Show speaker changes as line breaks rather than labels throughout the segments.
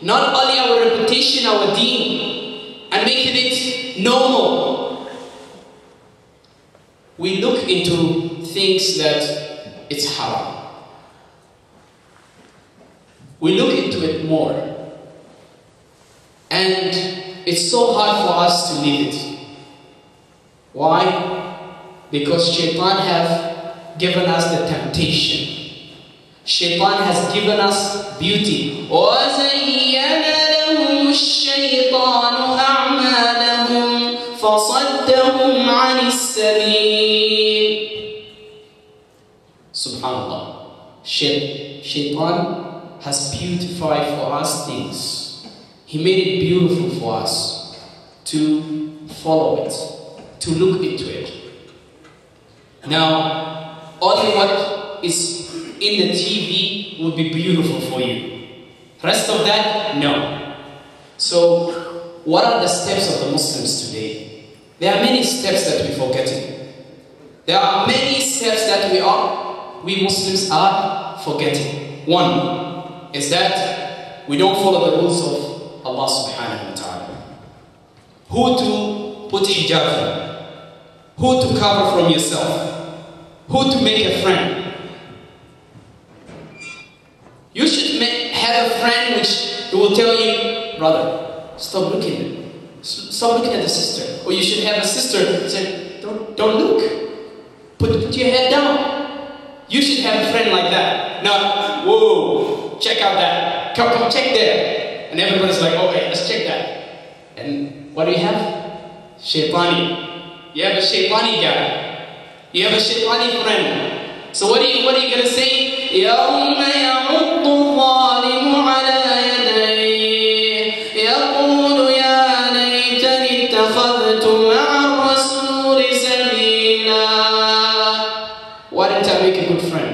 not only our reputation, our deen, and making it normal. We look into things that it's haram. We look into it more. And it's so hard for us to leave it. Why? Because Shaitan have given us the temptation. Shaitan has given us beauty. وَزَيَّنَ لَهُمُ الشَّيْطَانُ أَعْمَالَهُمْ فَصَدَّهُمْ عَنِ السَّبِيلِ. Subhanallah. Shaitan has beautified for us things. He made it beautiful for us to follow it, to look into it. Now, only what is in the TV would be beautiful for you. Rest of that, no. So, what are the steps of the Muslims today? There are many steps that we're forgetting. There are many steps that we Muslims are forgetting. One is that we don't follow the rules of Allah subhanahu wa ta'ala. Who to put hijab for? Who to cover from yourself? Who to make a friend? You should have a friend which will tell you, brother, stop looking at the sister. Or you should have a sister who say, don't look. Put your head down. You should have a friend like that. Now, whoa, check out that. Come check there. And everybody's like, okay, let's check that. And what do you have? Shaitani. You have a shaitani guy. You have a shaitani friend. So what are you gonna say? يَوْمَ يَعُضُّ الظَّالِمُ عَلَى يَدَيْهِ يَقُولُ يَا لَيْتَنِي اتَّخَذْتُ مَعَ الرَّسُولِ سَبِيلًا. Why didn't I make a good friend?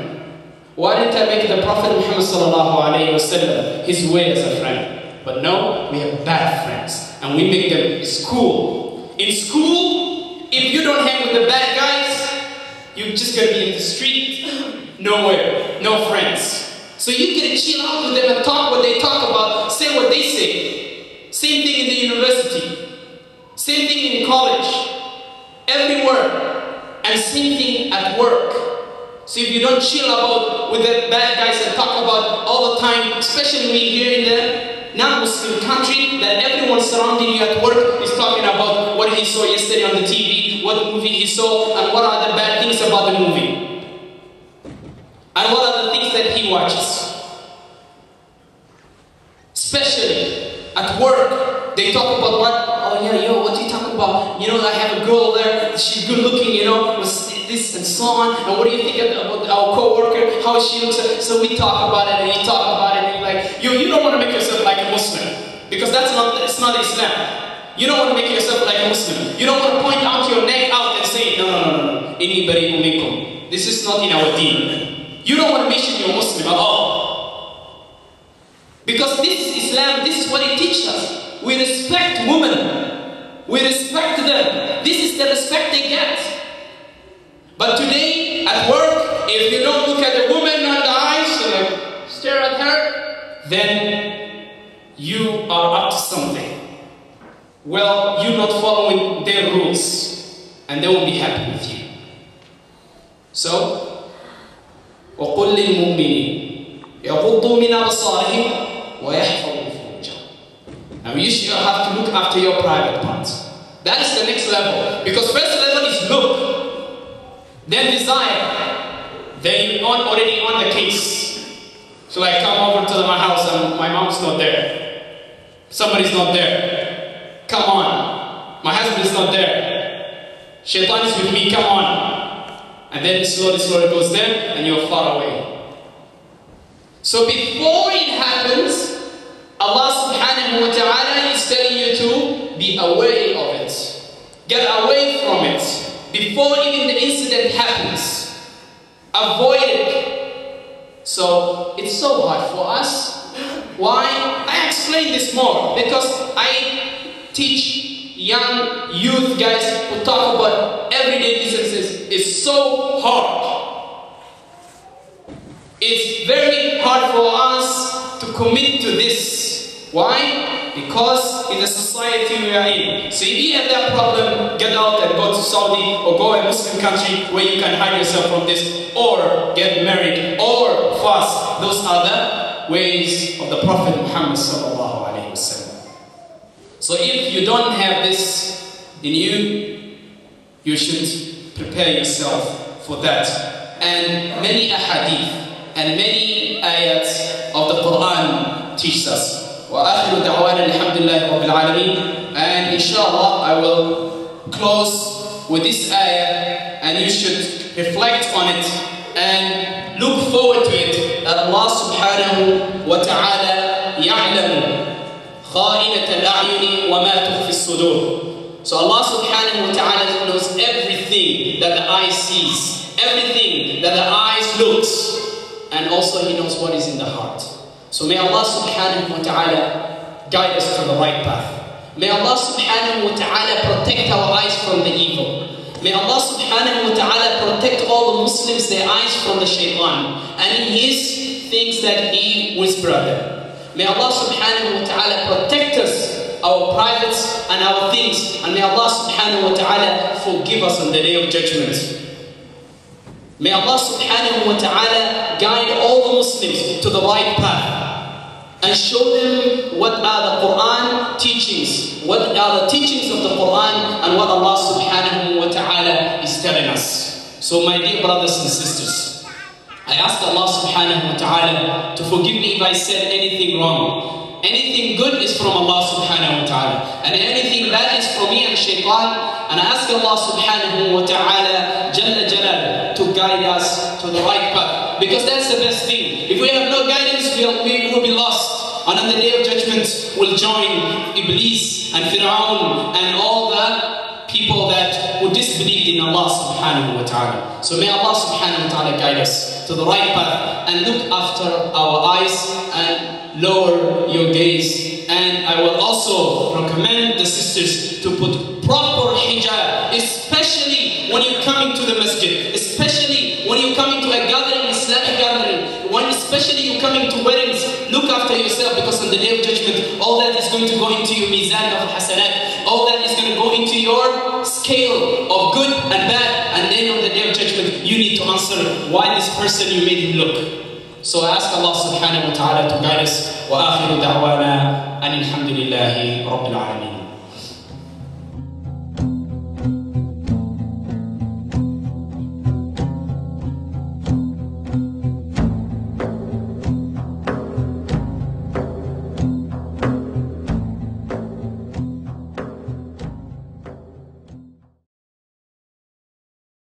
Why didn't I make the Prophet Muhammad sallallahu alayhi wa sallam his way as a friend? But no, we have bad friends. And we make them in school. In school, if you don't hang with the bad guys, you're just going to be in the street, nowhere, no friends. So you can chill out with them and talk what they talk about, say what they say. Same thing in the university. Same thing in college. Everywhere. And same thing at work. So if you don't chill about with the bad guys and talk about all the time, especially when you're here in the non-Muslim country, that everyone surrounding you at work is talking about what he saw yesterday on the TV, what movie he saw, and what are the bad things about the movie. And what are the things that he watches. Especially at work, they talk about what? Oh yeah, yo, what do you talk about? You know, I have a girl there, she's good looking, you know, this and so on, and what do you think about our co-worker, how she looks? So we talk about it, and you talk about it, and you're like, you don't want to make yourself like a Muslim, because it's not Islam. You don't want to make yourself like a Muslim. You don't want to point out your neck out and say, no. This is not in our deen. You don't want to mention you're Muslim at all. Because this is Islam, this is what it teaches us. We respect women. We respect them. This is the respect they get. But today, at work, if you don't look at the woman on the eyes and like, stare at her, then you are up to something. Well, you're not following their rules, and they won't be happy with you. So, وَقُلْ لِلْمُؤْمِنِينَ يَغُضُّوا مِنْ أَبْصَارِهِمْ وَيَحْفَظُوا فُرُوجَهُمْ. Now you have to look after your private parts. That is the next level. Because first level is look, then desire, then you're already on the case. So I come over to my house and my mom's not there. Somebody's not there. Come on. My husband is not there. Shaitan is with me, come on. And then slowly goes there and you're far away. So before it happens, Allah subhanahu wa ta'ala is telling you to be aware of it. Get away from it. Before even the incident happens. Avoid it. So it's so hard for us. Why? I explain this more because I teach young youth guys who talk about everyday businesses. It's so hard. It's very hard for us to commit to this. Why? Because in the society we are in. So if you have that problem, get out and go to Saudi or go a Muslim country where you can hide yourself from this, or get married, or fast. Those are the ways of the Prophet Muhammad sallallahu alaihi wasallam. So if you don't have this in you, you should prepare yourself for that. And many ahadith and many ayats of the Quran teach us. وآخر دعوانا الحمد لله رب العالمين. And inshallah I will close with this ayah, and you should reflect on it and look forward to it, that Allah subhanahu wa ta'ala يعلم خائنة الأعين وما تخفي الصدور. So Allah subhanahu wa ta'ala knows everything that the eye sees, everything that the eyes looks, and also He knows what is in the heart. So may Allah subhanahu wa ta'ala guide us to the right path. May Allah subhanahu wa ta'ala protect our eyes from the evil. May Allah subhanahu wa ta'ala protect all the Muslims, their eyes from the shaitan and His things that He whispered. May Allah subhanahu wa ta'ala protect us, our privates and our things, and may Allah subhanahu wa ta'ala forgive us on the day of judgment. May Allah subhanahu wa ta'ala guide all the Muslims to the right path and show them what are the Quran teachings, what are the teachings of the Quran, and what Allah subhanahu wa ta'ala is telling us. So my dear brothers and sisters, I ask Allah subhanahu wa ta'ala to forgive me if I said anything wrong. Anything good is from Allah subhanahu wa ta'ala, and anything bad is from me and shaitan. And I ask Allah subhanahu wa ta'ala Jalla Jalal to guide us to the right path, because that's the best thing. If we have no guidance, we will be lost, and on the day of judgment we'll join Iblis and Fir'aun and all the people that who disbelieved in Allah subhanahu wa ta'ala. So may Allah subhanahu wa ta'ala guide us to the right path, and look after our eyes and lower your gaze. And I will also recommend the sisters to put proper hijab, especially when you're coming to the masjid, especially when you're coming to a gathering, Islamic gathering, especially you're coming to weddings. Look after yourself, because on the day of judgment, all that is going to go into your mizan of hasanat, all that is going to go into your scale of good and bad, and then on the day of judgment, you need to answer why this person you made him look. So I ask Allah subhanahu wa ta'ala to guide us. وآخر دعوانا أن الحمد لله رب العالمين.